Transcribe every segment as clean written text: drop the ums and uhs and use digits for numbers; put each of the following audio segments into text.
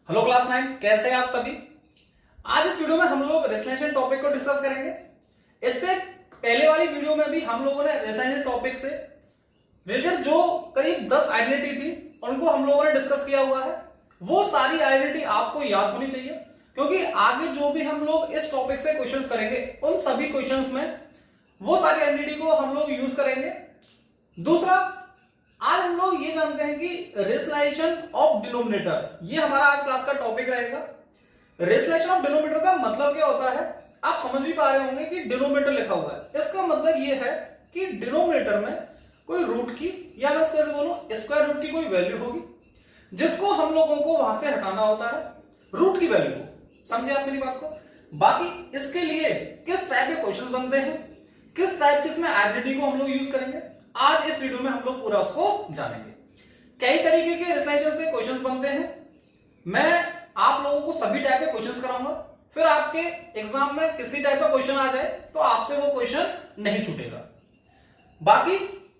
Hello class 9, कैसे हैं आप सभी। आज इस वीडियो में हम लोग रेसलेशन टॉपिक को डिस्कस करेंगे। इससे पहले वाली वीडियो में भी हम लोगों ने रेसलेशन टॉपिक से रिलेटेड जो करीब 10 आइडेंटिटी थी उनको हम लोगों ने डिस्कस किया हुआ है। वो सारी आइडेंटिटी आपको याद होनी चाहिए, क्योंकि आगे जो भी हम लोग इस टॉपिक से क्वेश्चंस करेंगे उन सभी क्वेश्चंस में वो सारी आइडेंटिटी को हम लोग यूज करेंगे। दूसरा, आज हम लोग ये जानते हैं कि रेशनलाइजेशन ऑफ डिनोमिनेटर, ये हमारा आज क्लास का टॉपिक रहेगा। रेशनलाइजेशन ऑफ डिनोमिनेटर का मतलब क्या होता है, आप समझ भी पा रहे होंगे कि डिनोमिनेटर लिखा हुआ है, इसका मतलब ये है कि डिनोमिनेटर में कोई रूट की या मैं इसको बोलूं स्क्वायर रूट की कोई वैल्यू होगी जिसको हम लोगों को वहां से हटाना होता है, रूट की वैल्यू को। समझे आप मेरी बात को। बाकी इसके लिए किस टाइप के क्वेश्चंस बनते हैं, किस टाइप की इसमें आइडेंटिटी को हम लोग यूज करेंगे, आज इस वीडियो में हम लोग पूरा उसको जानेंगे। कई तरीके के रेशनलाइजेशन से क्वेश्चंस बनते हैं। मैं आप लोगों को सभी टाइप के क्वेश्चंस कराऊंगा, फिर आपके एग्जाम में किसी टाइप का क्वेश्चन आ जाए तो आपसे वो क्वेश्चन नहीं छूटेगा। बाकी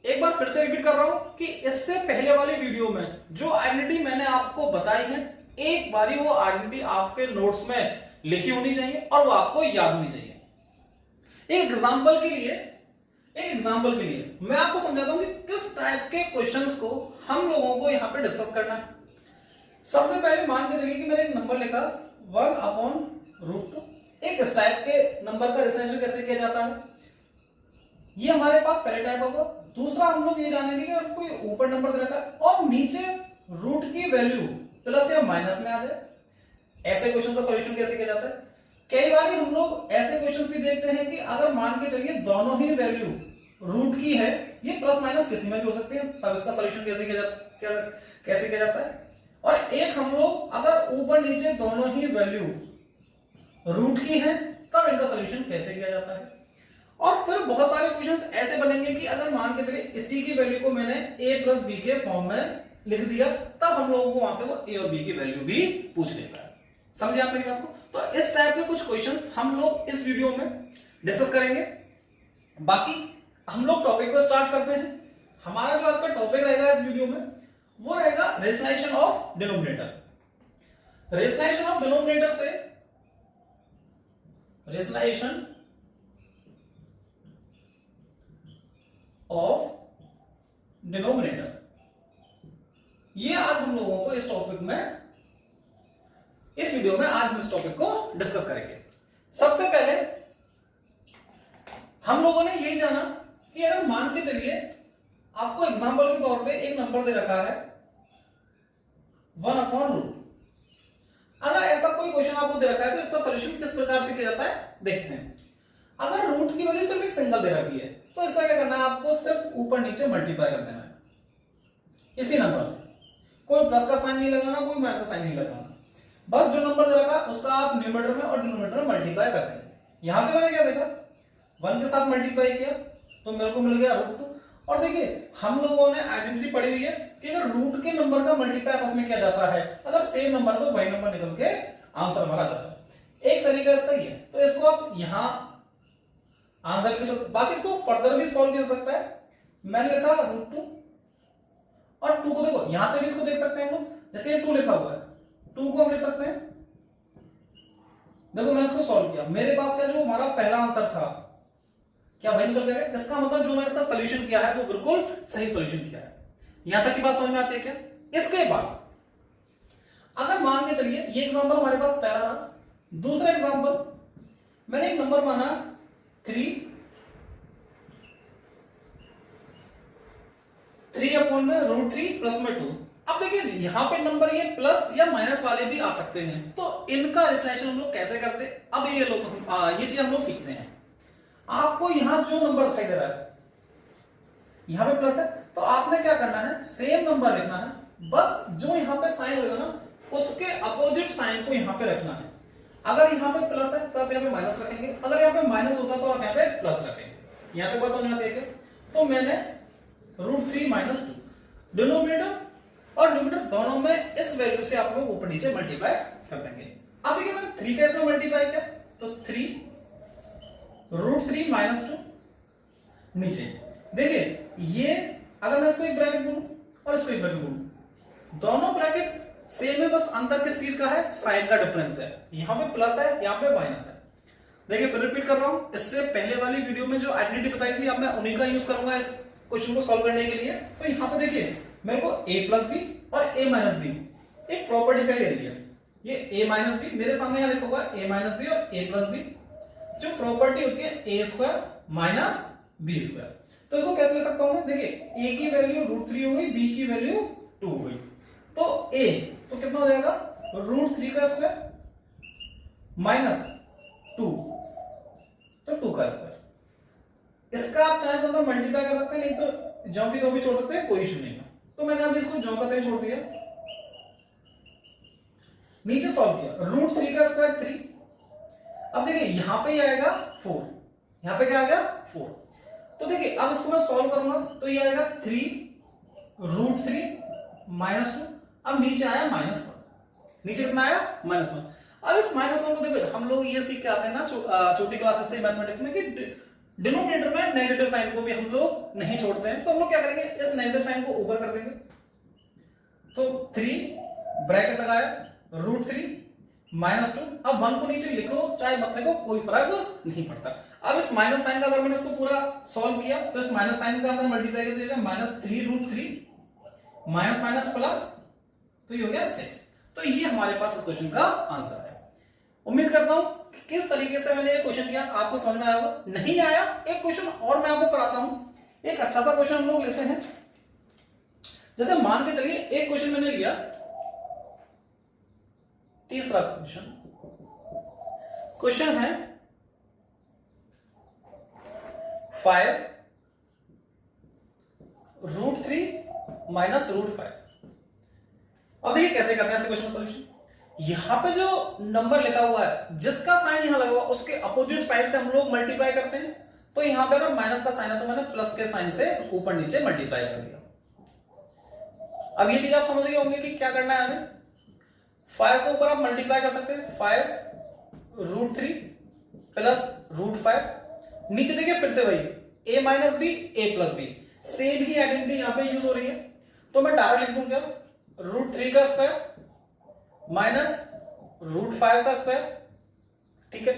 एक बार फिर से रिपीट कर रहा हूं कि इससे पहले वाली वीडियो में जो आइडेंटिटी मैंने आपको बताई है, एक बारी वो आइडेंटिटी आपके नोट्स में लिखी होनी चाहिए और वो आपको याद होनी चाहिए। एक एग्जाम्पल के लिए मैं आपको समझाता हूं कि किस टाइप के क्वेश्चंस को हम लोगों को यहां पे डिस्कस करना है। सबसे पहले मान के चलिए कि मैंने एक नंबर लिखा 1/√2। एक इस टाइप के नंबर का रेशनलाइजेशन कैसे किया जाता है, ये हमारे पास पहले टाइप होगा। दूसरा, हम लोग ये जानेंगे कि अगर कोई ऊपर नंबर दे रखा है और नीचे रूट की वैल्यू प्लस या माइनस में आ जाए, ऐसे क्वेश्चन का सॉल्यूशन कैसे किया जाता है। कई बार हम लोग ऐसे क्वेश्चंस भी देखते हैं कि अगर मान के चलिए दोनों ही वैल्यू रूट की है, ये प्लस माइनस किसी में भी हो सकती है, तब इसका सॉल्यूशन कैसे किया जाता है। और एक हम लोग अगर ऊपर नीचे दोनों ही वैल्यू रूट की है तब इनका सॉल्यूशन कैसे किया जाता है। और फिर बहुत सारे क्वेश्चंस ऐसे बनेंगे कि अगर मान के चलिए इसी की वैल्यू को मैंने a प्लस बी के फॉर्म में लिख दिया, तब हम लोगों को वहां से वो a और b की वैल्यू भी पूछ लेता है। समझे आप मेरी बात को। तो इस टाइप के कुछ क्वेश्चंस हम लोग इस वीडियो में डिस्कस करेंगे। बाकी हम लोग टॉपिक को स्टार्ट करते हैं। हमारा क्लास का टॉपिक रहेगा इस वीडियो में, वो रहेगा rationalisation of denominator. Rationalisation of denominator से रेशनलाइजेशन ऑफ डिनोमिनेटर, ये आज हम लोगों को इस टॉपिक में, इस वीडियो में आज हम इस टॉपिक को डिस्कस करेंगे। सबसे पहले हम लोगों ने यही जाना कि अगर मान के चलिए आपको एग्जांपल के तौर पे एक नंबर दे रखा है 1/√। अगर ऐसा कोई क्वेश्चन आपको दे रखा है तो इसका सॉल्यूशन किस प्रकार से किया जाता है देखते हैं। अगर रूट की वैल्यू सिर्फ एक सिंगल दे रखी है तो इसका क्या करना है, आपको सिर्फ ऊपर नीचे मल्टीप्लाई कर देना है इसी नंबर से। कोई प्लस का साइन नहीं लगाना, कोई माइनस का साइन नहीं लगाना, बस जो नंबर दे रखा उसका आप न्यूमरेटर में और डिनोमिनेटर में मल्टीप्लाई कर देंगे। यहां से मैंने क्या देखा, 1 के साथ मल्टीप्लाई किया तो मेरे को मिल गया √2। और देखिए हम लोगों ने आइडेंटिटी पढ़ी हुई है कि अगर रूट के नंबर का मल्टीप्लाई आपस में किया जाता है, अगर सेम नंबर तो वही नंबर निकल के आंसर हमारा जाता है। एक तरीका इसका ये है, तो इसको आप यहां आंसर के, बाकी इसको फर्दर भी सॉल्व किया जा सकता है। मैंने लिखा √2 और 2 को देखो यहां से भी इसको देख सकते हैं हम लोग, जैसे ये 2 लिखा हुआ है, 2 को हम लिख सकते हैं। देखो मैंने इसको सॉल्व किया, मेरे पास का जो हमारा पहला आंसर था क्या वही निकल गया। इसका मतलब जो मैंने इसका सॉल्यूशन किया है वो बिल्कुल सही सॉल्यूशन किया है। यहां तक की बात समझ में आती है क्या। इसके बाद अगर मान के चलिए ये एग्जांपल हमारे पास पहला रहा, दूसरा एग्जांपल मैंने एक नंबर माना 3/√2। प्लस में 2। अब देखिए यहां पे नंबर ये प्लस या माइनस वाले भी आ सकते हैं, तो इनका रेशनलाइजेशन हम लोग कैसे करते हैं, अब ये चीज हम लोग सीखते हैं। आपको यहां जो नंबर दिखाई दे रहा है यहां पे प्लस है, तो आपने क्या करना है, सेम नंबर लिखना है, बस जो यहां पे साइन होगा ना उसके अपोजिट साइन को यहां पे रखना है। अगर यहां पे प्लस है तो आप यहां पे माइनस रखेंगे, अगर यहां पे माइनस होता तो आप यहां पे प्लस रखेंगे। यहां तक बात समझ में आती है क्या। तो मैंने √3 - 2 डिनोमिनेटर और न्यूमरेटर दोनों में इस वैल्यू से आप लोग ऊपर नीचे मल्टीप्लाई कर देंगे। अब देखिए मैंने 3 का इसमें मल्टीप्लाई किया तो 3 √3 - 2 नीचे। देखिए ये अगर मैं इसको एक ब्रैकेट बोलूं और इसको एक ब्रैकेट बोलूं, दोनों ब्रैकेट सेम है, बस अंतर किस चीज का है, साइन का डिफरेंस है। यहाँ पे प्लस है, यहाँ पे माइनस है। देखिए फिर रिपीट कर रहा हूं, इससे पहले वाली वीडियो में जो आइडेंटिटी बताई थी अब मैं उन्हीं का यूज करूंगा इस क्वेश्चन को सॉल्व करने के लिए। तो यहाँ पे देखिए मेरे को a प्लस बी और a माइनस बी एक प्रॉपर्टी दिखाई दे रही है। ये a माइनस बी मेरे सामने यहाँ लिखा हुआ है a माइनस बी और a प्लस बी, जो प्रॉपर्टी होती है a square minus B square. तो इसको कैसे ले सकता हूं मैं, देखिए a की वैल्यू √3 हो गई, b की वैल्यू 2 हो गई, तो a तो कितना हो जाएगा √3 का स्क्वायर माइनस 2 तो 2 का स्क्वायर। इसका आप चाहे तो मल्टीप्लाई कर सकते हैं, नहीं तो ज्यों की तो भी छोड़ सकते हैं, कोई इशू नहीं है। तो मैंने अभी इसको ज्यों का छोड़ दिया, नीचे सॉल्व किया, √3 का स्क्वायर 3। अब देखिए यहां पे आएगा 4, यहां पे क्या आ गया 4। तो देखिए अब इसको मैं सॉल्व करूंगा तो ये आएगा 3 √3 माइनस 2। अब नीचे आया -1, नीचे कितना आया -1। अब इस -1 को देखो, हम लोग ये सीख के आते हैं ना छोटी क्लासेस से मैथमेटिक्स में कि डिनोमिनेटर में नेगेटिव साइन को भी हम लोग नहीं छोड़ते हैं। तो हम लोग क्या करेंगे, इस नेगेटिव साइन को ऊपर कर देंगे। तो 3 ब्रैकेट लगाया √3 -2। अब 1 को नीचे लिखो चाहे मत लिखो कोई फर्क नहीं पड़ता। अब इस माइनस साइन का अगर मैंने इसको पूरा सॉल्व किया तो इस माइनस साइन का अगर मल्टीप्लाई कर दिया -3 √3 माइनस माइनस प्लस, तो ये हो गया 6। तो ये हमारे पास इस क्वेश्चन का आंसर है। उम्मीद करता हूं कि किस तरीके से मैंने ये क्वेश्चन किया आपको समझ में आया होगा। नहीं आया, एक क्वेश्चन और मैं आपको कराता हूं। एक अच्छा सा क्वेश्चन हम लोग लेते हैं। जैसे मान के चलिए एक क्वेश्चन मैंने लिया, तीसरा क्वेश्चन है 5 √3 माइनस √5। अब देखिए कैसे करते हैं ऐसे क्वेश्चन सॉल्यूशन। यहां पे जो नंबर लिखा हुआ है जिसका साइन यहां लगा हुआ उसके अपोजिट साइन से हम लोग मल्टीप्लाई करते हैं। तो यहां पे अगर माइनस का साइन है तो मैंने प्लस के साइन से ऊपर नीचे मल्टीप्लाई कर दिया। अब ये चीज आप समझ गए होंगे कि क्या करना है हमें। 5 को ऊपर आप मल्टीप्लाई कर सकते हैं, 5 √3 प्लस √5। नीचे देखिए फिर से वही a minus b a plus b, same ही आइडेंटिटी यहां पे यूज हो रही है। तो मैं डायरेक्ट लिख दूं क्या, √3 का स्क्वायर माइनस √5 का स्क्वायर। ठीक है,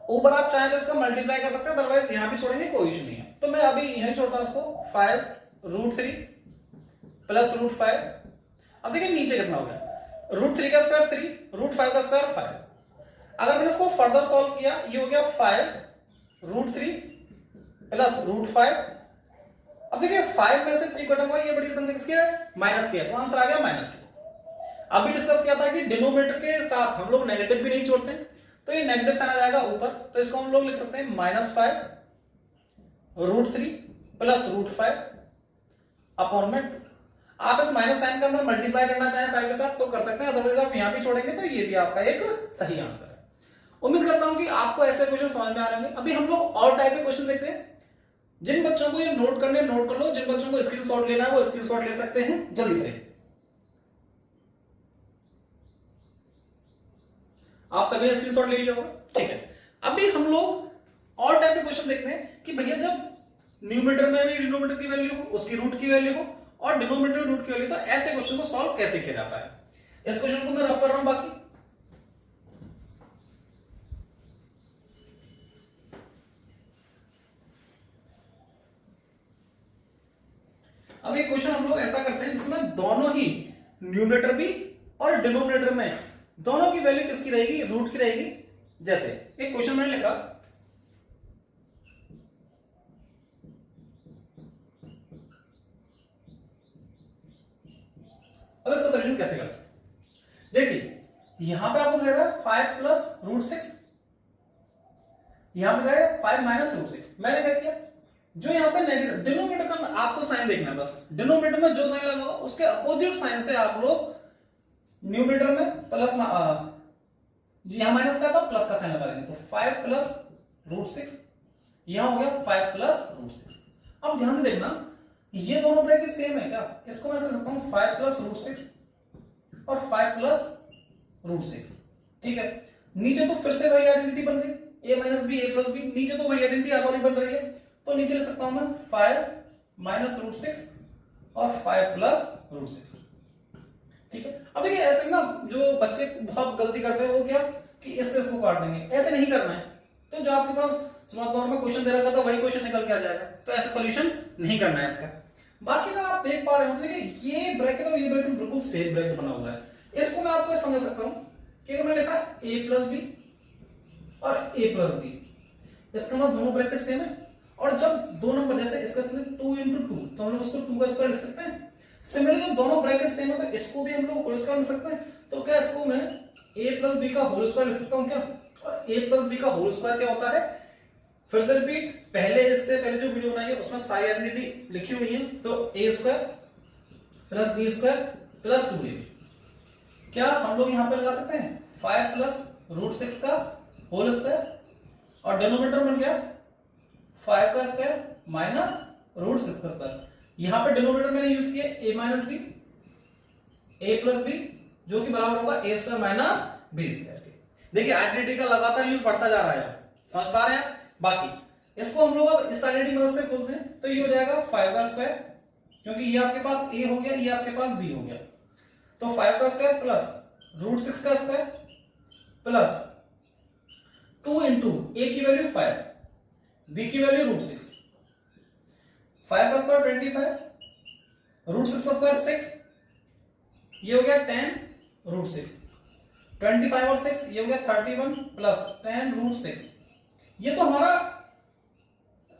ऊपर आप चाहें तो इसका मल्टीप्लाई कर सकते हैं, अदरवाइज यहां भी छोड़ेंगे कोई इशू नहीं है। तो मैं अभी यहीं छोड़ता हूं इसको, 5 √3 प्लस √5। अब देखिए नीचे कितना हो गया, √3 का स्क्वायर 3, √5 का स्क्वायर 5। अगर मैंने इसको फर्दर सॉल्व किया, ये हो गया 5 √3 प्लस √5। अब देखिए 5 में से 3 कटा हुआ, ये बड़ी संख्या किसकी है, माइनस की है, तो आंसर आ गया -2। अभी डिस्कस किया था कि डिनोमिनेटर के साथ हम लोग नेगेटिव भी नहीं जोड़ते, तो ये नेगेटिव साइन आ जाएगा ऊपर। तो इसको हम लोग लिख सकते हैं -5 √3 प्लस √5 अपॉन में 2। आप इस माइनस साइन का अंदर मल्टीप्लाई करना चाहें 5 के साथ तो कर सकते हैं, अदरवाइज आप यहां भी छोड़ेंगे तो ये भी आपका एक सही आंसर है। उम्मीद करता हूं कि आपको ऐसे क्वेश्चन समझ में आ रहे होंगे। अभी हम लोग और टाइप के क्वेश्चन देखते हैं। जिन बच्चों को ये नोट करने नोट कर लो, जिन बच्चों को स्क्रीनशॉट लेना है वो स्क्रीनशॉट ले सकते हैं जल्दी से। आप सभी ने स्क्रीनशॉट ले लिया होगा, ठीक है। अभी हम लोग और टाइप के क्वेश्चन देखते हैं कि भैया जब न्यूमरेटर में भी डिनोमिनेटर की वैल्यू हो, उसकी रूट की वैल्यू हो, और डिनोमिनेटर में रूट की वैल्यू, तो ऐसे क्वेश्चन को सॉल्व कैसे किया जाता है। इस क्वेश्चन को मैं रफ कर रहा हूं। बाकी अब एक क्वेश्चन हम लोग ऐसा करते हैं जिसमें दोनों ही न्यूमरेटर भी और डिनोमिनेटर में दोनों की वैल्यू किसकी रहेगी, रूट की रहेगी। जैसे एक क्वेश्चन मैंने लिखा, अब इसका सॉल्यूशन कैसे करते हैं। देखिए यहां पे आपको दिख रहा है 5 प्लस √6, यहां पे दिख रहा है 5 माइनस √6। मैंने क्या किया, जो यहाँ पे नेगेटिव डिनोमिनेटर का आपको साइन देखना है, बस डिनोमिनेटर में जो साइन लगा होगा उसके अपोजिट साइन से आप लोग न्यूमरेटर में प्लस यहां माइनस का था प्लस का साइन लगा देंगे। तो 5 प्लस √6, यहां हो गया 5 प्लस √6। अब ध्यान से देखना ये दोनों ब्रैकेट सेम है क्या, इसको मैं लिख सकता हूं 5 प्लस √6 और 5 प्लस √6। ठीक है, नीचे तो फिर से वही आइडेंटिटी बन गई, a minus b a plus b, नीचे तो वही आइडेंटिटी आप बन रही है। तो नीचे लिख सकता हूं मैं 5 माइनस √6 और 5 प्लस √6। ठीक है। अब देखिए ऐसे ना जो बच्चे बहुत गलती करते हैं वो क्या कि इससे इसको काट देंगे, ऐसे नहीं करना है। तो जो आपके पास स्मॉल दौर में क्वेश्चन दे रखा था वही क्वेश्चन निकल के आ जाएगा, तो ऐसे सॉल्यूशन नहीं करना है इसका। बाकी अगर आप देख पा रहे हो देखिए ये ब्रैकेट और ये ब्रैकेट बिल्कुल सेम ब्रैकेट बना हुआ है। इसको मैं आपको समझ सकता हूं कि अगर मैंने लिखा a प्लस बी और a प्लस बी, इसका मतलब दोनों ब्रैकेट सेम है। और जब दो नंबर जैसे इसका 2 into 2 तो हम लोग उसको 2 का स्क्वायर लिख सकते हैं। सिमिलरली जब दोनों ब्रैकेट सेम है तो इसको भी हम लोग होल स्क्वायर लिख सकते हैं। तो क्या इसको मैं a प्लस बी का होल स्क्वायर लिख सकता हूं क्या? और a प्लस बी का होल स्क्वायर क्या होता है? फिर से रिपीट, पहले इससे पहले जो वीडियो बनाई है उसमें सारी आइडेंटिटी लिखी हुई है। तो a square plus b square plus 2ab, क्या हम लोग यहां पे लगा सकते हैं 5 प्लस रूट 6 का होल स्क्वायर, और डिनोमिनेटर बन गया 5 का स्क्वायर माइनस रूट 6 का स्क्वायर। यहां पे डिनोमिनेटर मैंने यूज किया a minus b, a plus b, जो कि बराबर होगा a square minus b square के। देखिए आइडेंटिटी का लगातार यूज बढ़ता जा रहा है, समझ पा रहे हैं? बाकी इसको हम लोग अब इस आइडेंटिटी की मदद से खोलते हैं तो ये हो जाएगा 5 का स्क्वायर, क्योंकि ये आपके पास a हो गया, ये आपके पास b हो गया। तो 5 का स्क्वायर प्लस रूट 6 का स्क्वायर प्लस 2 इंटू a की वैल्यू 5, b की वैल्यू रूट 6, 5 का स्क्वायर 25, रूट 6 का स्क्वायर 6, ये हो गया 10 रूट 6, 25 और 6 ये हो गया 31 प्लस 10 रूट 6। ये तो हमारा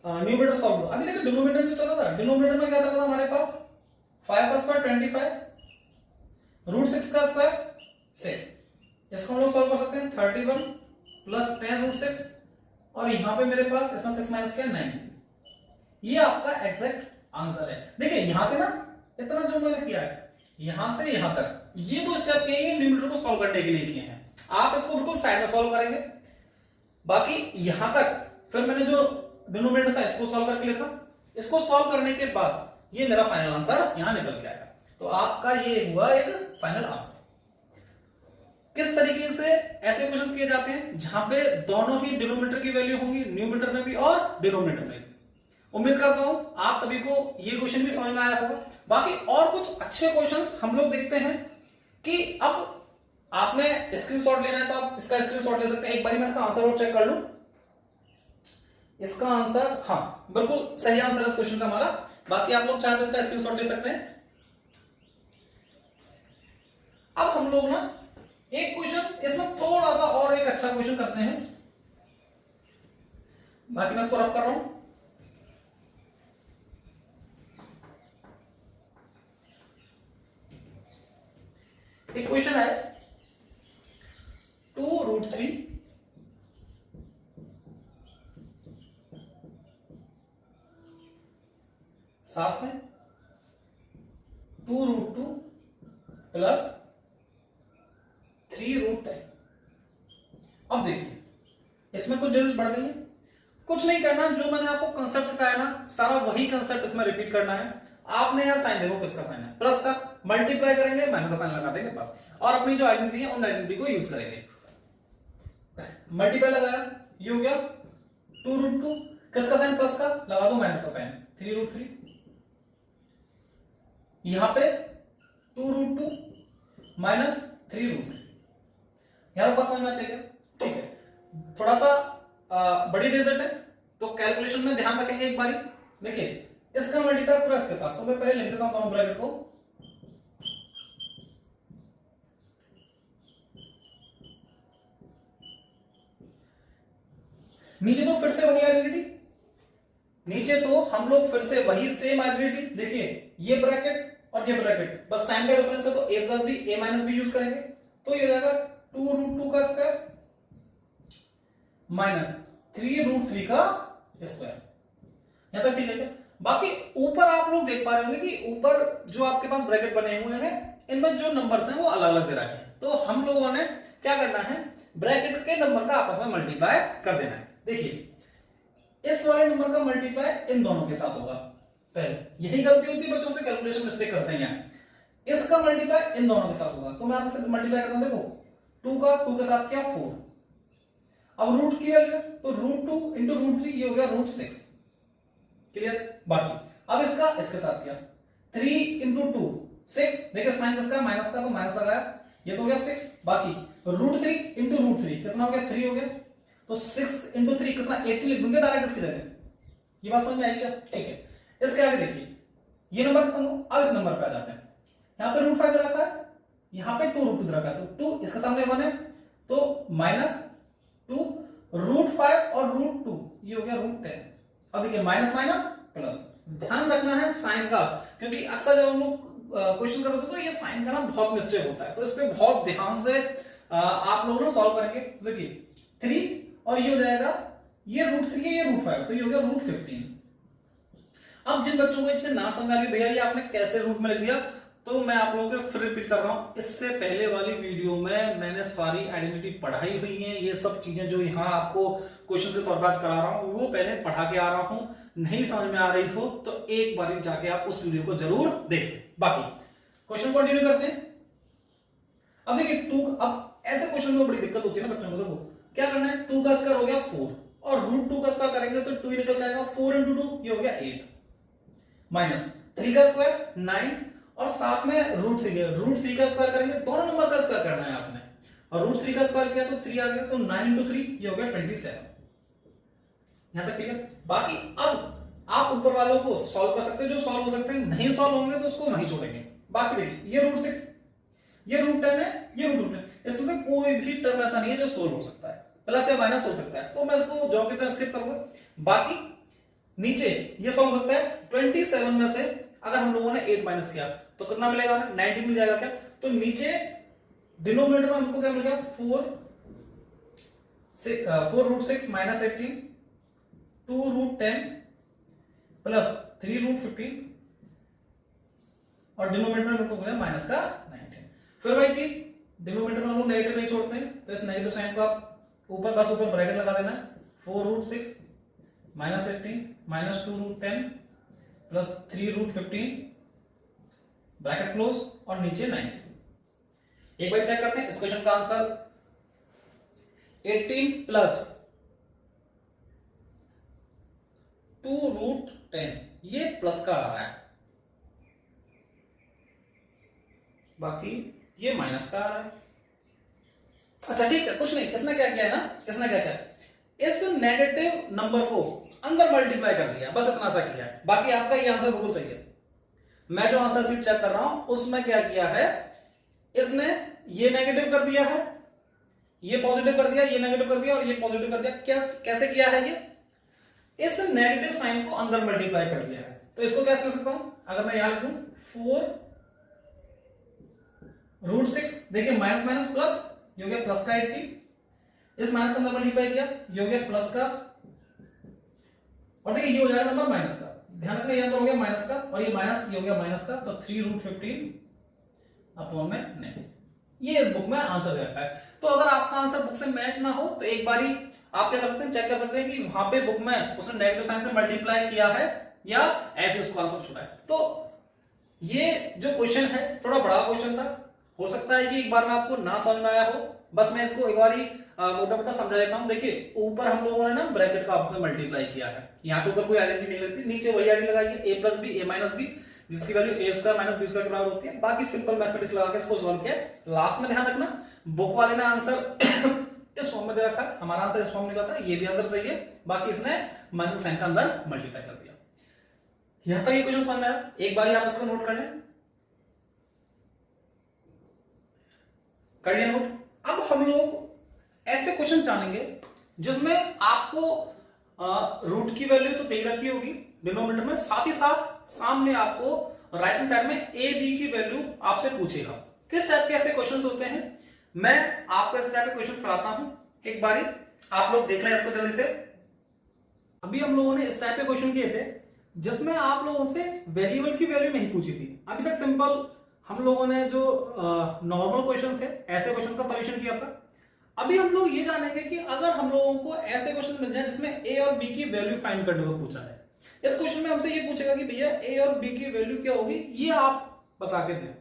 न्यूमरेटर सॉल्व हुआ। अभी देखिए डिनोमिनेटर जो चला था, डिनोमिनेटर में क्या चला था हमारे पास 5 का स्क्वायर 25, रूट 6 का स्क्वायर 6, इसको हम लोग सॉल्व कर सकते हैं 31 प्लस 10 रूट 6, और यहां पे मेरे पास इसमें 6 माइनस किया 9। ये आपका एग्जैक्ट आंसर है। देखिए यहां से ना इतना जो मैंने किया है यहां से यहां तक, ये दो स्टेप किए हैं न्यूमरेटर को सॉल्व करने के लिए किए हैं। आप इसको बिल्कुल साइड में सॉल्व करेंगे। बाकी यहां तक फिर मैंने जो डिनोमिनेटर था इसको सॉल्व करके लिखा, इसको सॉल्व करने के बाद ये मेरा फाइनल आंसर यहां निकल के आएगा। तो आपका ये हुआ एक फाइनल आंसर। किस तरीके से ऐसे क्वेश्चन किए जाते हैं जहां पे दोनों ही डिनोमिनेटर की वैल्यू होंगी, न्यूमरेटर में भी और डिनोमिनेटर में भी। उम्मीद करता हूं आप सभी को ये क्वेश्चन भी समझ में आया होगा। बाकी और कुछ अच्छे क्वेश्चंस हम लोग देखते हैं कि अब आपने स्क्रीनशॉट लेना है तो आप इसका स्क्रीनशॉट ले सकते हैं। एक बार मैं इसका आंसर और चेक कर लूं। इसका आंसर हाँ बिल्कुल सही आंसर है इस क्वेश्चन का हमारा। बाकी आप लोग चाहे तो इसका स्क्रीनशॉट ले सकते हैं। अब हम लोग ना एक क्वेश्चन इसमें थोड़ा सा और एक अच्छा क्वेश्चन करते हैं। बाकी मैं इसको रफ कर रहा हूं। एक क्वेश्चन है 2 रूट 3 साथ में 2 रूट 2 प्लस 3 रूट 3। अब देखिए इसमें कुछ डिजिट बढ़ गई है, कुछ नहीं करना, जो मैंने आपको कंसेप्ट सिखाया ना सारा वही कंसेप्ट इसमें रिपीट करना है। आपने यहां साइन देखो किसका साइन है, प्लस का, मल्टीप्लाई करेंगे माइनस का साइन लगा देंगे बस, और अपनी जो आइडेंटिटी है उन आइडेंटिटी को यूज करेंगे। मल्टीप्लाई लगाया, ये हो गया 2 रूट 2, किसका साइन प्लस का, लगा दो माइनस का साइन 3 रूट 3, यहां पे 2 रूट 2 माइनस 3 रूट 3। यहां पर समझ में आते क्या? ठीक है, थोड़ा सा बड़ी डिजिट है तो कैलकुलेशन में ध्यान रखेंगे एक बारी। देखिए इसका मल्टीप्लाई पूरा इसके साथ, तो मैं पहले लिख देता हूं दोनों ब्रैकेट को। नीचे तो फिर से वही आइडेंटिटी, नीचे तो हम लोग फिर से वही सेम आइडेंटिटी। देखिए ये ब्रैकेट और ये ब्रैकेट, बस साइन का डिफरेंस है तो a plus B a minus b use करेंगे। तो ये हो जाएगा 2 रूट 2 का स्क्वायर माइनस 3 रूट 3 का स्क्वायर। यहां तक ठीक है क्या? बाकी ऊपर आप लोग देख पा रहे होंगे कि ऊपर जो आपके पास ब्रैकेट बने हुए हैं इनमें जो नंबर्स हैं वो अलग अलग दे रखे हैं। तो हम लोगों ने क्या करना है, ब्रैकेट के नंबर का आपस में मल्टीप्लाई कर देना है। देखिए इस वाले नंबर का मल्टीप्लाई इन दोनों के साथ होगा। पहले यही गलती होती है बच्चों से, कैलकुलेशन मिस्टेक करते हैं। इसका मल्टीप्लाई इन दोनों के साथ होगा, तो मैं आपसे मल्टीप्लाई करता हूं। देखो 2 का 2 के साथ क्या 4, अब रूट की वैल्यू तो रूट 2 इंटू रूट 3, ये हो गया रूट 6। क्लियर? बाकी अब इसका इसके साथ किया 3 इंटू 2 6, देखिए साइन किसका माइनस का, तो माइनस आ गया, ये तो हो गया 6, बाकी √3 इंटू √3 कितना हो गया 3 हो गया, तो 6 इंटू 3 कितना 18 लिख दूंगे डायरेक्ट इसकी जगह। ये बात समझ में आई क्या? ठीक है, इसके आगे देखिए ये नंबर खत्म हो, अब इस नंबर पे आ जाते हैं। यहाँ पे √5 रखा है, यहाँ पे 2√2 रखा है, तो 2 इसके सामने 1 है, तो -2 √5 और √2 ये हो गया √10। अब देखिए माइनस माइनस प्लस, ध्यान रखना है साइन का, क्योंकि अक्सर जब हम लोग क्वेश्चन करते हैं तो ये साइन का ना बहुत मिस्टेक होता है, तो इस पे बहुत ध्यान से आप लोग ना सॉल्व करेंगे। तो देखिए 3 और ये हो जाएगा, ये √3 है, ये √5, तो ये हो गया √15। अब जिन बच्चों को इससे ना समझ आ रही भैया ये आपने कैसे रूट में लिख दिया, तो मैं आप लोगों को फिर रिपीट कर रहा हूं, इससे पहले वाली वीडियो में मैंने सारी आइडेंटिटी पढ़ाई हुई है, ये सब चीजें जो यहाँ आपको क्वेश्चन से तौर पर करा रहा हूं वो पहले पढ़ा के आ रहा हूं, नहीं समझ में आ रही हो तो एक बार जाके आप उस वीडियो को जरूर देखें। बाकी क्वेश्चन कंटिन्यू करते हैं। अब देखिए 2, अब ऐसे क्वेश्चन में बड़ी दिक्कत होती है ना बच्चों को, देखो क्या करना है, 2 का स्क्वायर हो गया 4 और √2 का स्क्वायर करेंगे तो 2 निकल के आएगा, 4 इंटू 2 ये हो गया 8, माइनस 3 का स्क्वायर 9 और साथ में √3 है, √3 का स्क्वायर करेंगे, दोनों नंबर का स्क्वायर करना है आपने, और √3 का स्क्वायर किया तो 3 आ गया, तो 9 इंटू 3 ये हो गया 27। यहां तक क्लियर? बाकी अब आप ऊपर वालों को सॉल्व कर सकते हो, जो सॉल्व हो सकते हैं, नहीं सॉल्व होंगे तो उसको वहीं छोड़ेंगे। बाकी देखिए ये √6, ये √10 है, ये √10, इसमें से कोई भी टर्म ऐसा नहीं है जो सोल्व हो सकता है, प्लस या माइनस हो सकता है, तो मैं इसको जो की तरह स्किप करूंगा। बाकी नीचे ये सॉल्व हो सकता है 27 में से अगर हम लोगों ने 8 माइनस किया तो कितना मिलेगा, 19 मिल जाएगा क्या, तो नीचे डिनोमिनेटर में हमको क्या मिल गया 4√6 माइनस 18 2√10 प्लस 3√15 और डिनोमिनेटर में हमको मिला माइनस का 19। फिर वही चीज डिनोमिनेटर में हम लोग नेगेटिव नहीं छोड़ते हैं, तो इस नेगेटिव साइन को आप ऊपर बस ऊपर ब्रैकेट लगा देना है, 4√6 minus 18 minus 2√10 plus 3√15 bracket close और नीचे 9। एक बार चेक करते हैं इस क्वेश्चन का आंसर 18 प्लस 2√10 ये प्लस का आ रहा है, बाकी ये माइनस का आ रहा है। अच्छा ठीक है, कुछ नहीं, इसने क्या किया है ना, इसने क्या किया, इस नेगेटिव नंबर को अंदर मल्टीप्लाई कर दिया, बस इतना सा किया है, बाकी आपका ये आंसर बिल्कुल सही है। मैं जो आंसर शीट चेक कर रहा हूं उसमें क्या किया है, इसने ये नेगेटिव कर दिया है, ये पॉजिटिव कर दिया, ये नेगेटिव कर दिया और ये पॉजिटिव कर दिया। क्या कैसे किया है, ये इस नेगेटिव साइन को अंदर मल्टीप्लाई कर दिया है, तो इसको कैसे लिख सकता हूं, अगर मैं यहां लिख दूं 4√6, देखिए माइनस माइनस प्लस, ये हो गया प्लस का 80, इस माइनस का अंदर मल्टीप्लाई किया, ये हो गया प्लस का, और देखिए ये हो जाएगा नंबर माइनस का, ध्यान रखना ये नंबर हो गया माइनस का और ये माइनस, ये हो गया माइनस का, तो 3√15 अपॉन में 9, ये इस बुक में आंसर रखा है। तो अगर आपका आंसर बुक से मैच ना हो तो एक बारी आप क्या कर सकते हैं, चेक कर सकते हैं कि वहां पे बुक में उसने नेगेटिव साइन से मल्टीप्लाई किया है या ऐसे उसको आंसर छुड़ा है। तो ये जो क्वेश्चन है थोड़ा बड़ा क्वेश्चन था, हो सकता है कि एक बार में आपको ना समझ में आया हो, बस मैं इसको एक बार मोटा मोटा समझा देता हूं। देखिए ऊपर हम लोगों ने ना ब्रैकेट का आपसे मल्टीप्लाई किया है, यहाँ पे ऊपर कोई आइडेंटिटी नहीं लगती, नीचे वही आइडेंटिटी लगाइए a plus B a minus B, जिसकी value a square minus B square के बराबर होती है। बाकी सिंपल मैथमेटिक्स लगा के इसको सॉल्व किया। लास्ट में ध्यान रखना बुक वाले ने आंसर इस फॉर्म में दे रखा है, हमारा आंसर इस फॉर्म में निकलता है, ये भी आंसर सही है, बाकी इसने माइनस साइन का अंदर मल्टीप्लाई कर दिया। यहां तक ये क्वेश्चन समझ में आया, एक बार आप इसको नोट कर लें, कर लिया नोट। अब हम लोग ऐसे क्वेश्चन जानेंगे जिसमें आपको रूट की वैल्यू तो दे रखी होगी डिनोमिनेटर में, साथ ही साथ सामने आपको राइट हैंड साइड में ए बी की वैल्यू आपसे पूछेगा। किस टाइप के ऐसे क्वेश्चंस होते हैं, मैं आपको इस टाइप के क्वेश्चंस कराता हूं, एक बारी आप लोग देख लें इसको जल्दी से। अभी हम लोगों ने इस टाइप के क्वेश्चन किए थे जिसमें आप लोगों से वेरिएबल की वैल्यू नहीं पूछी थी। अभी तक सिंपल हम लोगों ने जो नॉर्मल क्वेश्चन थे ऐसे क्वेश्चन का सॉल्यूशन किया था। अभी हम लोग ये जानेंगे कि अगर हम लोगों को ऐसे क्वेश्चन मिल जाए जिसमें ए और बी की वैल्यू फाइंड करने को पूछा है, इस क्वेश्चन में हमसे ये पूछेगा कि भैया ए और बी की वैल्यू क्या होगी, ये आप बता के दें।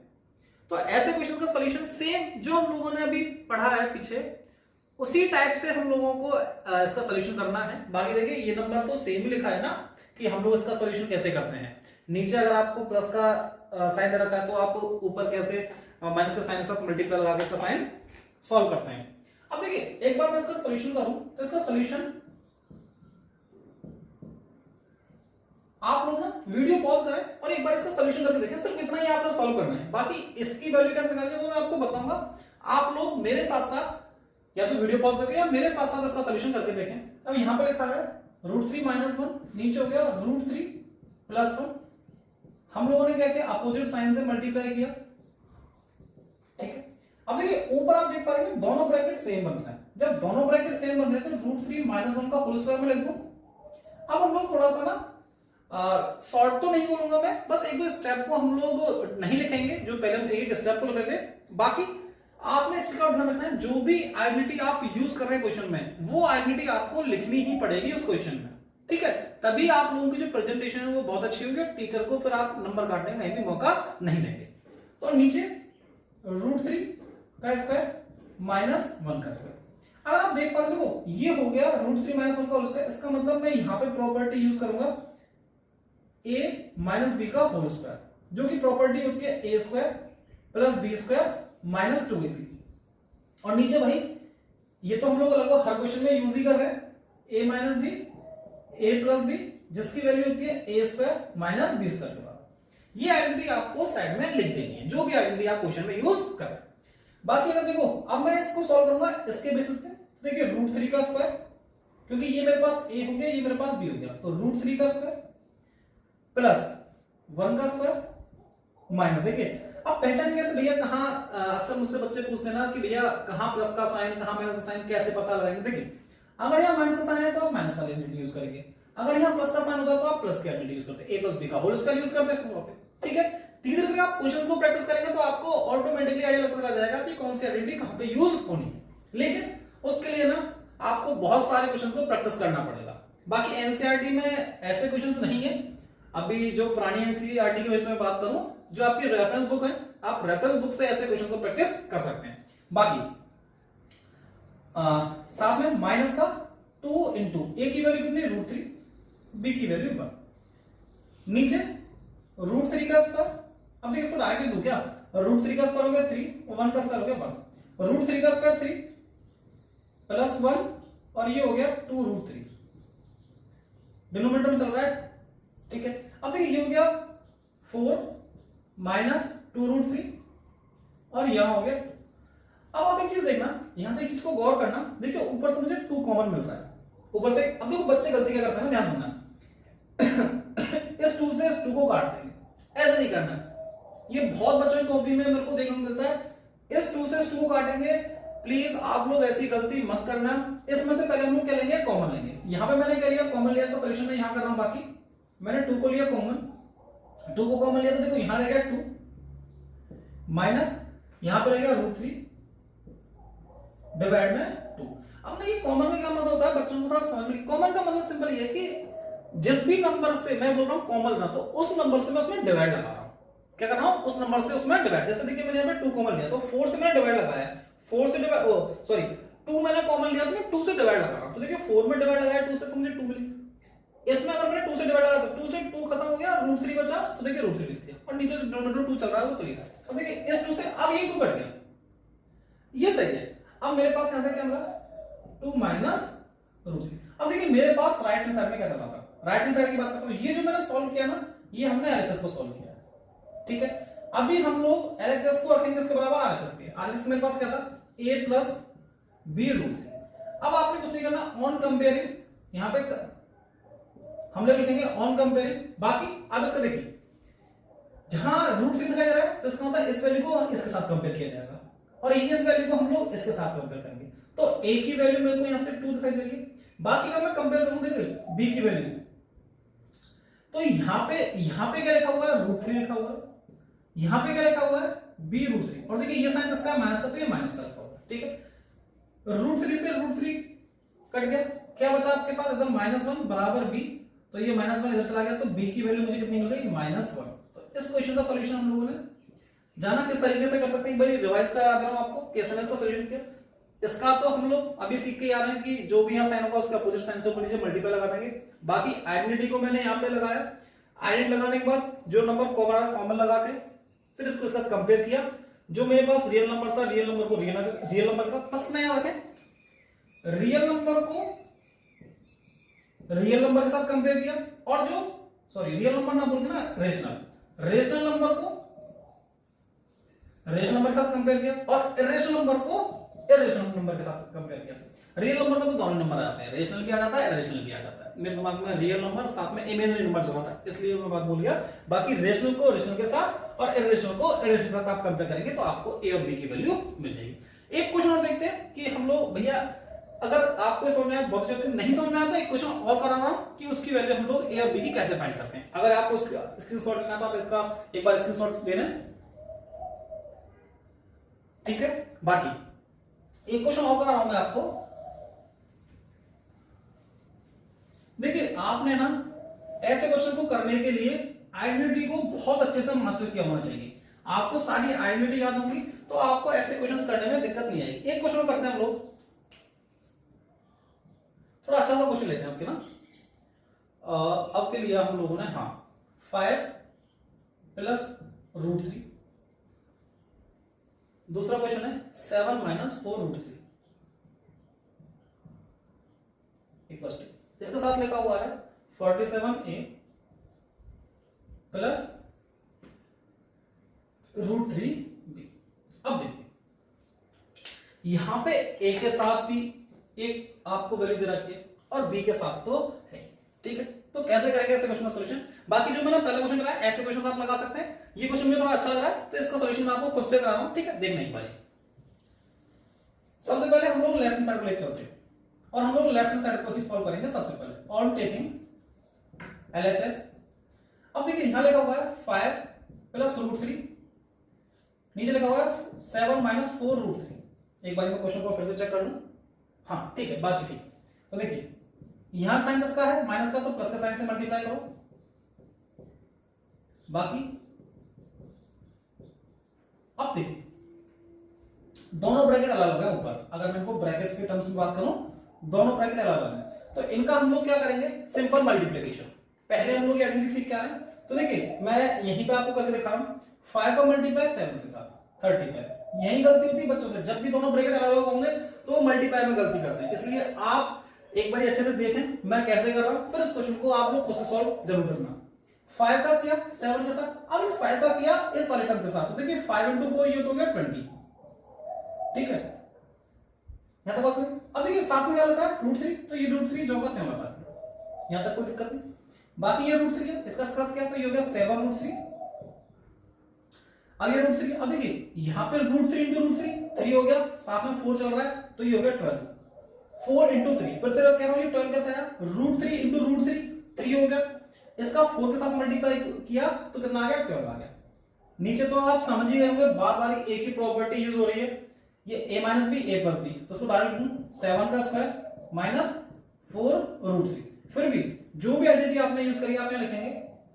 तो ऐसे क्वेश्चन का सॉल्यूशन सेम जो हम लोगों ने अभी पढ़ा है पीछे, उसी टाइप से हम लोगों को इसका सॉल्यूशन करना है। बाकी देखिए ये नंबर तो सेम ही लिखा है ना कि हम लोग इसका सॉल्यूशन कैसे करते हैं। नीचे अगर आपको प्लस का साइन दे रखा है तो आप ऊपर कैसे माइनस का साइन के साथ मल्टीप्लाई लगा के इसका साइन सॉल्व करते हैं। अब देखिए एक बार मैं इसका सॉल्यूशन करूं तो इसका सॉल्यूशन आप लोग ना वीडियो पॉज करें और एक बार इसका सॉल्यूशन करके देखें। सिर्फ इतना ही आपने सॉल्व करना है, बाकी इसकी वैल्यू कैसे निकालनी है वो मैं आपको बताऊंगा। आप लोग मेरे साथ साथ या तो वीडियो पॉज करके या मेरे साथ साथ इसका सॉल्यूशन करके देखें। अब यहां पे लिखा है √3 - 1, नीचे हो गया √3 + 1। हम लोगों ने क्या किया, अपोजिट साइन से मल्टीप्लाई किया, ठीक है। अब देखिए ऊपर आप देख पा रहे हैं दोनों ब्रैकेट सेम बन रहा है। जब दोनों ब्रैकेट सेम बन रहे हैं तो √3 - 1 का होल स्क्वायर में लिख दो। अब हम लोग थोड़ा सा ना शॉर्ट तो नहीं बोलूंगा मैं, बस एक दो स्टेप को हम लोग नहीं लिखेंगे जो पहले हम एक स्टेप को लिख रहे थे। बाकी आपने इस चीज का ध्यान रखना है, जो भी आइडेंटिटी आप यूज कर रहे हैं क्वेश्चन में वो आइडेंटिटी आपको लिखनी ही पड़ेगी उस क्वेश्चन में, ठीक है। तभी आप लोगों की जो प्रेजेंटेशन है वो बहुत अच्छी होगी, टीचर को फिर आप नंबर काटने का कहीं भी मौका नहीं देंगे। तो नीचे √3 का स्क्वायर -1 का स्क्वायर। अगर आप देख पा रहे हो देखो ये हो गया √3 - 1 का होल स्क्वायर। इसका मतलब मैं यहां पे प्रॉपर्टी यूज करूंगा a - b का होल स्क्वायर, जो कि प्रॉपर्टी होती है a² + b² - 2ab। और नीचे भाई ये तो हम लोग लगभग हर क्वेश्चन में यूज ही कर रहे हैं, a - b a + b, जिसकी वैल्यू होती है a² - b² के बाद। ये आइडेंटिटी आपको साइड में लिख देनी है, जो भी आइडेंटिटी आप क्वेश्चन में यूज करें। बाकी अगर देखो अब मैं इसको सॉल्व करूंगा इसके बेसिस पे, देखिए √3 का स्क्वायर, क्योंकि ये मेरे पास a हो गया, ये मेरे पास b हो गया, तो √3 का स्क्वायर + 1 का स्क्वायर माइनस। देखिए अब पहचान कैसे भैया, कहां अक्सर मुझसे बच्चे पूछते हैं ना कि भैया कहां प्लस का साइन कहां माइनस का साइन, कैसे पता लगाएंगे। देखिए अगर यहाँ माइनस का साइन है तो आप माइनस वाली आइडेंटिटी यूज करेंगे, अगर यहाँ प्लस का साइन होता है तो आप प्लस की आइडेंटिटी यूज करते हैं, a + b का होल स्क्वायर यूज करते हैं, ठीक है। धीरे धीरे आप क्वेश्चन को प्रैक्टिस करेंगे तो आपको ऑटोमेटिकली आइडिया लगता चला जाएगा कि कौन सी आइडेंटिटी कहां पे यूज होनी है। लेकिन उसके लिए ना आपको बहुत सारे क्वेश्चन को प्रैक्टिस करना पड़ेगा। बाकी एनसीईआरटी में ऐसे क्वेश्चंस नहीं है। अभी जो पुरानी एनसीईआरटी के विषय में बात करूं, जो आपकी रेफरेंस बुक है, आप रेफरेंस बुक से ऐसे क्वेश्चन को प्रैक्टिस कर सकते हैं। बाकी साथ में माइनस का 2 × a की वैल्यू कितनी, √3, b की वैल्यू 1, नीचे √3 का स्क्वायर। अब देखिए इसको डायरेक्ट लिख दूं क्या, √3 का स्क्वायर हो गया 3, 1 का स्क्वायर हो गया 1, √3 का स्क्वायर 3 + 1 और ये हो गया 2√3, डिनोमिनेटर में चल रहा है, ठीक है। अब देखिए ये हो गया 4 - 2√3 और यहां हो गया 2। अब आप एक चीज देखना, यहां से एक चीज को गौर करना, देखिए ऊपर से मुझे 2 कॉमन मिल रहा है ऊपर से। अब देखो बच्चे गलती क्या करते हैं ना, ध्यान सुनना इस 2 से इस 2 को काट देंगे, ऐसा नहीं करना है। ये बहुत बच्चों की कॉपी में मेरे को देखने को मिलता है, इस 2 से इस 2 को काटेंगे। प्लीज आप लोग ऐसी गलती मत करना। इसमें से पहले हम लोग क्या लेंगे, कॉमन लेंगे। यहां पे मैंने क्या लिया, कॉमन लिया, इसका सॉल्यूशन मैं यहां कर रहा हूं। बाकी मैंने 2 को लिया कॉमन, 2 को कॉमन लिया तो देखो यहां रहेगा 2 माइनस यहां पे रहेगा √3 डिवाइड में 2। अब ना ये कॉमन का क्या मतलब होता है, बच्चों को थोड़ा समझ में। कॉमन का मतलब सिंपल ये है कि जिस भी नंबर से मैं बोल रहा हूं कॉमन ना, तो उस नंबर से मैं उसमें डिवाइड लगा रहा हूं। क्या कर रहा हूं, उस नंबर से उसमें डिवाइड। जैसे देखिए मैंने यहां पे 2 कॉमन लिया तो 4 से मैंने डिवाइड लगाया, 4 से डिवाइड, ओ सॉरी 2 मैंने कॉमन लिया तो मैं 2 से डिवाइड लगा रहा हूं। तो देखिए 4 में डिवाइड लगाया 2 से तो मुझे 2 मिली। इसमें अगर मैंने 2 से डिवाइड लगा तो 2 से 2 खत्म हो गया, √3 बचा, तो देखिए √3 लिख दिया और नीचे डिनोमिनेटर 2 चल रहा है वो चलेगा। अब देखिए इस 2 से अब ये 2 कट गया, ये सही है। अब मेरे पास यहां से क्या मिला, 2 - √3। अब देखिए मेरे पास राइट हैंड साइड में क्या चल रहा था, राइट हैंड साइड की बात करता हूं। ये जो मैंने सॉल्व किया ना, ये हमने एलएचएस को सॉल्व किया, ठीक है। अभी हम लोग एलएचएस को रखेंगे इसके बराबर आरएचएस के। आरएचएस मेरे पास क्या था, a + b √3। अब आपने कुछ नहीं करना, ऑन कंपेयरिंग यहां पे हम लोग लिखेंगे ऑन कंपेयरिंग। बाकी आप इसका देखिए जहां √3 दिखाई दे रहा है तो इसका मतलब इस वैल्यू को इसके साथ कंपेयर किया जाएगा और इस वैल्यू को हम लोग इसके साथ कंपेयर करेंगे। तो a की वैल्यू मेरे को यहां से 2 दिखाई दे रही है। बाकी अगर मैं कंपेयर करूं देखिए b की वैल्यू, तो यहां पे क्या लिखा हुआ है, √3 लिखा हुआ है, यहां पे क्या लिखा हुआ है, b √3। और देखिए ये साइन इसका माइनस का, तो ये माइनस का लिखा हुआ है, ठीक है। √3 से √3 कट गया, क्या बचा आपके पास, एकदम -1 बराबर b। तो ये -1 इधर चला गया, तो b की वैल्यू मुझे कितनी मिल गई, -1। तो इस क्वेश्चन का सॉल्यूशन हम लोगों ने जाना किस तरीके से कर सकते हैं, भाई रिवाइज करा दे रहा हूं आपको कैसे मैंने इसका सॉल्यूशन किया। इसका तो हम लोग अभी सीख के आ रहे हैं कि जो भी यहां साइन होगा उसका अपोजिट साइन से ऊपर नीचे मल्टीप्लाई लगा देंगे। बाकी आइडेंटिटी को मैंने यहां पे लगाया। आइडेंटिटी लगाने के बाद जो नंबर कॉमन लगा के फिर इसको इसके साथ कंपेयर किया, जो मेरे पास रियल नंबर था रियल नंबर को रियल नंबर के साथ फर्स्ट में रखे, रियल नंबर को रियल नंबर के साथ कंपेयर किया, और जो सॉरी रियल नंबर ना बोल के ना रेशनल नंबर को रेशनल नंबर के साथ कंपेयर किया, और इरेशनल नंबर को इरेशनल नंबर के साथ कंपेयर किया। रियल नंबर में तो दोनों नंबर आते हैं, रेशनल भी आ जाता है इरेशनल भी आ जाता है। मेरे दिमाग में रियल नंबर साथ में इमेजिनरी नंबर चला था, इसलिए मैं बात बोल गया। बाकी रेशनल को रेशनल के साथ और इरेशनल को इरेशनल के साथ आप कंपेयर करेंगे तो आपको ए और बी की वैल्यू मिल जाएगी। एक क्वेश्चन और देखते हैं कि हम लोग भैया, अगर आपको समझ में आया, बहुत से नहीं समझ में आता, एक क्वेश्चन और करा रहा हूं कि उसकी वैल्यू हम लोग ए और बी की कैसे फाइंड करते हैं। अगर आपको स्क्रीनशॉट लेना तो आप इसका एक बार स्क्रीनशॉट ले लें, ठीक है। बाकी एक क्वेश्चन और करा रहा हूं मैं आपको, देखिए आपने ना ऐसे क्वेश्चन को करने के लिए आइडेंटिटी को बहुत अच्छे से मास्टर किया होना चाहिए। आपको सारी आइडेंटिटी याद होंगी तो आपको ऐसे क्वेश्चंस करने में दिक्कत नहीं आएगी। एक क्वेश्चन करते हैं हम लोग, थोड़ा अच्छा सा क्वेश्चन लेते हैं आपके ना, अब के लिए हम लोगों ने 5 प्लस √3, दूसरा क्वेश्चन है 7 माइनस 4 √3 इक्वल्स टू, इसके साथ लिखा हुआ है 47a प्लस √3b। अब देखिए यहां पे a के साथ भी एक आपको वैल्यू दे रखी है और b के साथ तो है, ठीक है। तो कैसे करेंगे ऐसे क्वेश्चन का सॉल्यूशन। बाकी जो मैंने पहला क्वेश्चन कराया ऐसे क्वेश्चन आप लगा सकते हैं, ये क्वेश्चन मुझे थोड़ा अच्छा लग रहा है तो इसका सॉल्यूशन मैं आपको खुद से करा रहा हूं, ठीक है। देखने एक बार सबसे पहले हम लोग लेफ्ट हैंड साइड को लेकर चलते हैं और हम लोग लेफ्ट हैंड साइड को ही सॉल्व करेंगे सबसे पहले, ऑन टेकिंग LHS। अब देखिए यहां लिखा हुआ है 5 प्लस √3, नीचे लिखा हुआ है 7 माइनस 4 √3। एक बार मैं क्वेश्चन को फिर से चेक कर लूं, हाँ ठीक है, बाकी ठीक। तो देखिए यहां साइन किसका है, माइनस का, तो प्लस के साइन से मल्टीप्लाई करो। बाकी अब देखिए दोनों ब्रैकेट अलग है ऊपर, अगर मैं इनको ब्रैकेट के टर्म्स में बात करूं दोनों ब्रैकेट अलग है, तो इनका हम लोग क्या करेंगे, सिंपल मल्टीप्लिकेशन। पहले हम लोग आइडेंटिटी सीख के आ रहे हैं, तो देखिए मैं यहीं पे आपको करके दिखा रहा हूं, 5 का मल्टीप्लाई 7 के साथ 35। यही गलती होती है बच्चों से, जब भी दोनों ब्रैकेट अलग अलग होंगे तो मल्टीप्लाई में गलती करते हैं। इसलिए आप एक बार अच्छे से देखें मैं कैसे कर रहा हूं, फिर इस क्वेश्चन को आप लोग खुद से सॉल्व जरूर करना। 5 का किया 7 के साथ, अब इस 5 का किया इस वाले टर्म के साथ, तो देखिए 5 × 4 ये तो हो गया 20, ठीक है। यहां तक बस में अब देखिए साथ में क्या लगा √3, तो ये √3 जो का त्यों लगा, यहां तक कोई दिक्कत नहीं। बाकी ये √3 है, इसका साथ क्या, तो ये हो गया 7 √3, अब ये √3। अब देखिए यहां पे √3 × √3 3 हो गया, साथ में 4 चल रहा है तो ये हो गया 12, 4 × 3, फिर से कह रहा हूं ये 12 कैसे आया, √3 × √3 3 हो गया, इसका 4 के साथ मल्टीप्लाई किया तो कितना आ गया, 12 आ गया। नीचे तो आप समझ ही गए होंगे, बार बार एक ही प्रॉपर्टी यूज हो रही है, ये a minus b a plus b, तो उसको डायरेक्ट लिखूं 7 का स्क्वायर माइनस 4 √3। फिर भी जो भी आइडेंटिटी आपने यूज करी आप यहां लिखेंगे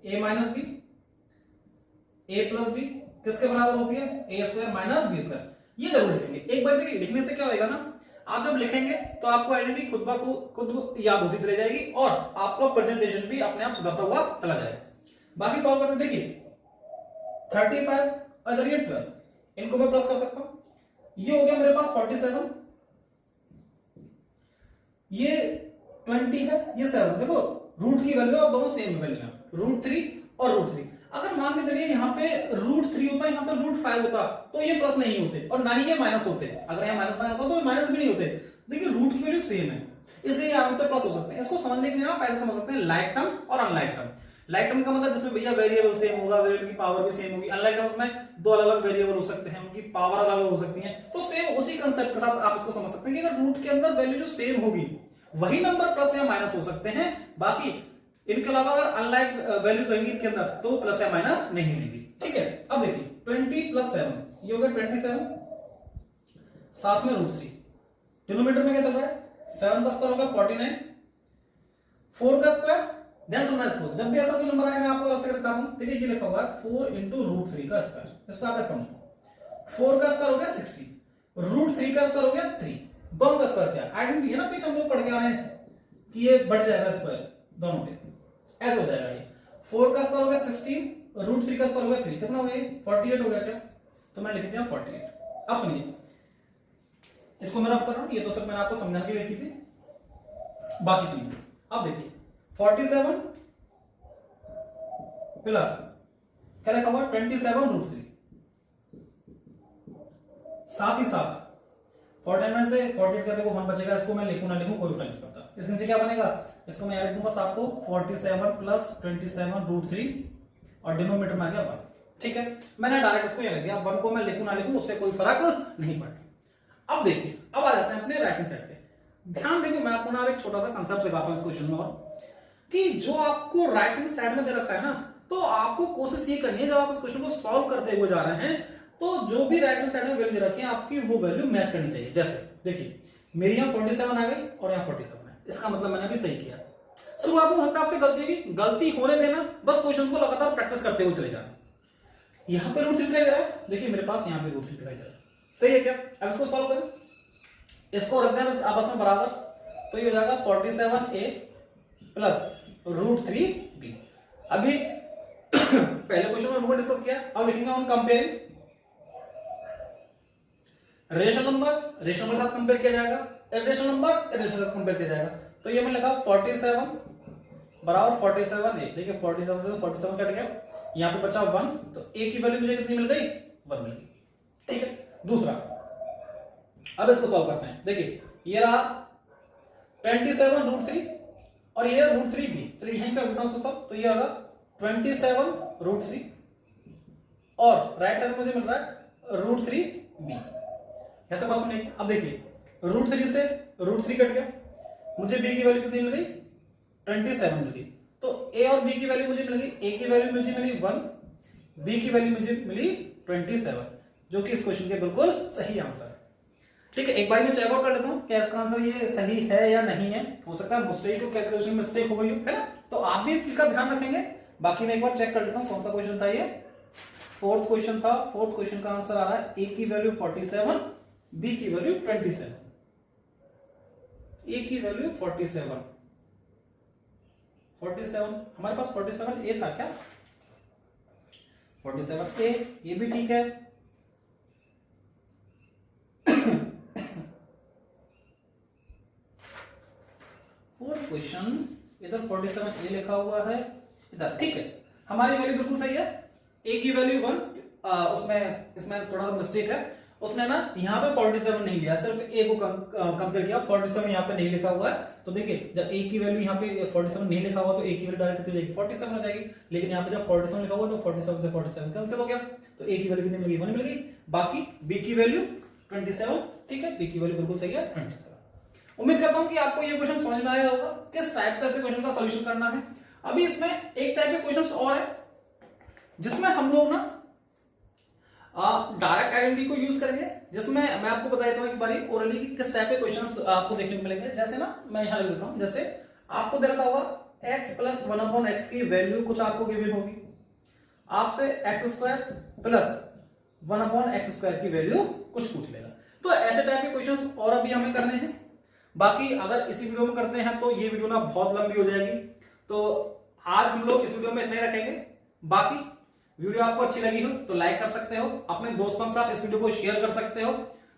a minus b a plus b किसके बराबर होती है, a square minus B square, ये जरूर लिखेंगे। एक बार देखिए लिखने से क्या होगा ना, आप जब लिखेंगे तो आपको आइडेंटिटी खुद याद होती चली जाएगी और आपका प्रेजेंटेशन भी अपने आप सुधरता हुआ चला जाएगा। बाकी सॉल्व करते देखिए 35 और इधर ये 12, इनको मैं प्लस कर सकता हूं, ये हो गया मेरे पास 47, ये 20 है, ये 7। देखो रूट की वैल्यू और दोनों सेम वैल्यू है, √3 और √3। अगर मान के चलिए यहाँ पे √3 होता, यहाँ पे √5 होता तो ये प्लस नहीं होते और ना ही ये माइनस होते। अगर यहाँ माइनस साइन होता तो माइनस भी नहीं होते। देखिए रूट की वैल्यू सेम है इसलिए आराम से प्लस हो सकते हैं। इसको समझने के लिए आप ऐसे समझ सकते हैं लाइक टर्म और अनलाइक टर्म। लाइक टर्म का मतलब जिसमें भैया वेरिएबल सेम होगा, वेरिएबल की पावर भी सेम होगी। अनलाइक टर्म्स में दो अलग अलग वेरिएबल हो सकते हैं, उनकी पावर अलग अलग हो सकती है। तो सेम उसी कंसेप्ट के साथ आप इसको समझ सकते हैं कि अगर रूट के अंदर वैल्यू जो सेम होगी वही नंबर प्लस या माइनस हो सकते हैं, बाकी इनके अलावा अगर अनलाइक वैल्यूज होंगी इनके अंदर तो प्लस या माइनस नहीं होंगी। ठीक है, अब देखिए 20 + 7 ये हो गया 27, साथ में √3, डिनोमिनेटर में क्या चल रहा है 7 का स्क्वायर हो गया 49, 4 का स्क्वायर। ध्यान सुनना इसको, जब भी ऐसा कोई नंबर आए मैं आपको अलग से दिखाता हूं। देखिए ये लिखा हुआ है 4 × √3 का स्क्वायर, इसको आप ऐसे समझो 4 का स्क्वायर हो गया 60, √3 का स्क्वायर हो गया 3। दोनों का स्क्वायर क्या आइडेंटिटी है ना, पीछे हम लोग पढ़ के आ रहे हैं कि ये बढ़ जाएगा स्क्वायर दोनों पे, ऐसे हो जाएगा। ये 4 का स्क्वायर हो गया 16, रूट 3 का स्क्वायर हो गया 3, कितना हो गया 48 हो गया क्या? तो मैं लिख दिया 48। अब सुनिए, इसको मैं रफ कर रहा हूं, ये तो सब मैंने आपको समझाने के लिए लिखी थी, बाकी सुनिए। अब देखिए 47 प्लस क्या लिखा हुआ 27 रूट 3, साथ ही साथ 49 से 48 का देखो 1 बचेगा, इसको मैं लिखूं ना लिखूं कोई फर्क नहीं पड़ता। इसके नीचे क्या बनेगा, इसको मैं लिख दूंगा आपको 47 प्लस 27 रूट 3 और डिनोमिनेटर में आ गया 1। ठीक है, मैंने डायरेक्ट इसको ये लिख दिया, 1 को मैं लिखूं ना लिखूं उससे कोई फर्क नहीं पड़ता। अब देखिए, अब आ जाते हैं अपने राइट हैंड साइड पे। ध्यान देखिए, मैं आपको ना एक छोटा सा कंसेप्ट सिखाता हूं इस क्वेश्चन में, और कि जो आपको राइट हैंड साइड में दे रखा है ना, तो आपको कोशिश ये करनी है जब आप इस क्वेश्चन को सॉल्व करते हुए जा रहे हैं, तो जो भी राइट हैंड साइड में वैल्यू दे रखी है आपकी वो वैल्यू मैच करनी चाहिए। जैसे देखिए मेरी यहाँ 47 आ गई और यहाँ 47 है, इसका मतलब मैंने भी सही किया। शुरुआत में होता आपसे गलती होगी, गलती होने देना, बस क्वेश्चन को लगातार प्रैक्टिस करते हुए चले जाना। यहाँ पे रूट 3 दिखाई दे रहा है, देखिए मेरे पास यहाँ पे रूट 3 दिखाई दे रहा है, सही है क्या? अब इसको सॉल्व करें, इसको रख दें आपस में बराबर, तो ये हो जाएगा 47a प्लस रूट 3b। अभी पहले क्वेश्चन में हमने डिस्कस किया, अब लिखेंगे ऑन कंपेयरिंग रेशनल नंबर के साथ कंपेयर किया जाएगा, इरेशनल नंबर इरेशनल के साथ कंपेयर किया जाएगा। तो ये मैंने लिखा 47 बराबर 47a, देखिए 47 से 47 कट गया, यहाँ पे बचा 1, तो a की वैल्यू मुझे कितनी मिल गई 1 मिल गई। ठीक है, दूसरा, अब इसको सॉल्व करते हैं। देखिए ये रहा 27 रूट 3 और ये रूट 3b, चलिए यहीं कर देता हूं उसको सब, तो ये होगा 27 रूट 3 और राइट साइड मुझे मिल रहा है रूट 3b। या तो बस नहीं, अब देखिए रूट 3 से रूट 3 कट गया, मुझे b की वैल्यू कितनी मिल गई 27 मिल गई। तो a और b की वैल्यू मुझे मिल गई, a की वैल्यू मुझे मिली 1, b की वैल्यू मुझे मिली 27, जो कि इस क्वेश्चन के बिल्कुल सही आंसर है। ठीक है, एक बार मैं चेक आउट कर लेता हूं क्या इसका आंसर ये सही है या नहीं है। हो सकता है मुझसे ही कोई कैलकुलेशन मिस्टेक हो गई हो, है ना? तो आप भी इस चीज का ध्यान रखेंगे। बाकी मैं एक बार चेक कर लेता हूं कौन सा क्वेश्चन था ये, फोर्थ क्वेश्चन था। फोर्थ क्वेश्चन का आंसर आ रहा है a की वैल्यू 47, b की वैल्यू 27, a की वैल्यू 47 हमारे पास 47a था क्या, 47a, ये भी ठीक है। फोर्थ क्वेश्चन इधर 47a लिखा हुआ है इधर, ठीक है, हमारी वैल्यू बिल्कुल सही है। a की वैल्यू 1, उसमें इसमें थोड़ा मिस्टेक है, उसने ना यहाँ पे 47 नहीं लिया, सिर्फ a को कंपेयर किया, 47 यहाँ पे नहीं लिखा हुआ है। तो देखिए जब a की वैल्यू यहाँ पे 47 नहीं लिखा हुआ तो a की वैल्यू डायरेक्ट कितनी हो जाएगी 47 हो जाएगी, लेकिन यहाँ पे जब 47 लिखा हुआ तो 47 से 47 कैंसिल हो गया, तो a की वैल्यू कितनी मिल गई 1 मिल गई। बाकी b की वैल्यू 27, ठीक है, b की वैल्यू बिल्कुल सही है 27। उम्मीद करता हूं कि आपको ये क्वेश्चन समझ में आया होगा किस टाइप से ऐसे क्वेश्चन का सॉल्यूशन करना है। अभी इसमें एक टाइप के क्वेश्चंस और है जिसमें हम लोग ना डायरेक्ट आइडेंटिटी को यूज करेंगे, जिसमें मैं आपको बता देता हूं एक बारी ओरली कि किस टाइप के क्वेश्चंस आपको देखने को मिलेंगे। जैसे ना मैं यहां लिख देता हूं, जैसे आपको दे रखा होगा x प्लस 1/x की वैल्यू कुछ आपको गिवन होगी, आपसे x² प्लस 1/x² की वैल्यू कुछ पूछ लेगा। तो ऐसे टाइप के क्वेश्चंस और अभी हमें करने हैं। बाकी अगर इसी वीडियो में करते हैं तो ये वीडियो ना बहुत लंबी हो जाएगी, तो आज हम लोग इस वीडियो में इतने रखेंगे। बाकी वीडियो आपको अच्छी लगी हो तो लाइक कर सकते हो, अपने दोस्तों के साथ इस वीडियो को शेयर कर सकते हो,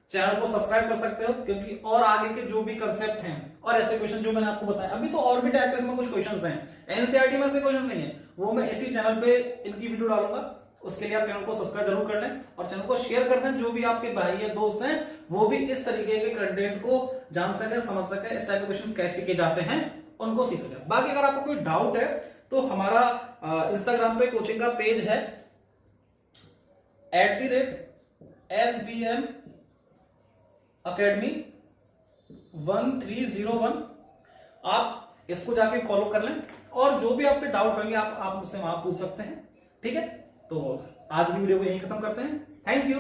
चैनल को सब्सक्राइब कर सकते हो, क्योंकि और आगे के जो भी कंसेप्ट हैं और ऐसे क्वेश्चन जो मैंने आपको बताया, अभी तो और भी टाइप के इसमें कुछ क्वेश्चंस हैं, एनसीईआरटी में से क्वेश्चन नहीं है, वो मैं इसी चैनल पे इनकी वीडियो डालूंगा। उसके लिए आप चैनल को सब्सक्राइब जरूर कर लें और चैनल को शेयर कर दें, जो भी आपके भाई या दोस्त हैं वो भी इस तरीके के कंटेंट को जान सके, समझ सके, इस टाइप के क्वेश्चन कैसे किए जाते हैं उनको सीख सके। बाकी अगर आपको कोई डाउट है तो हमारा इंस्टाग्राम पे कोचिंग का पेज है @SBM Academy 1301, आप इसको जाके फॉलो कर लें और जो भी आपके डाउट होंगे आप मुझसे वहां पूछ सकते हैं। ठीक है, तो आज की वीडियो को यहीं खत्म करते हैं। Thank you.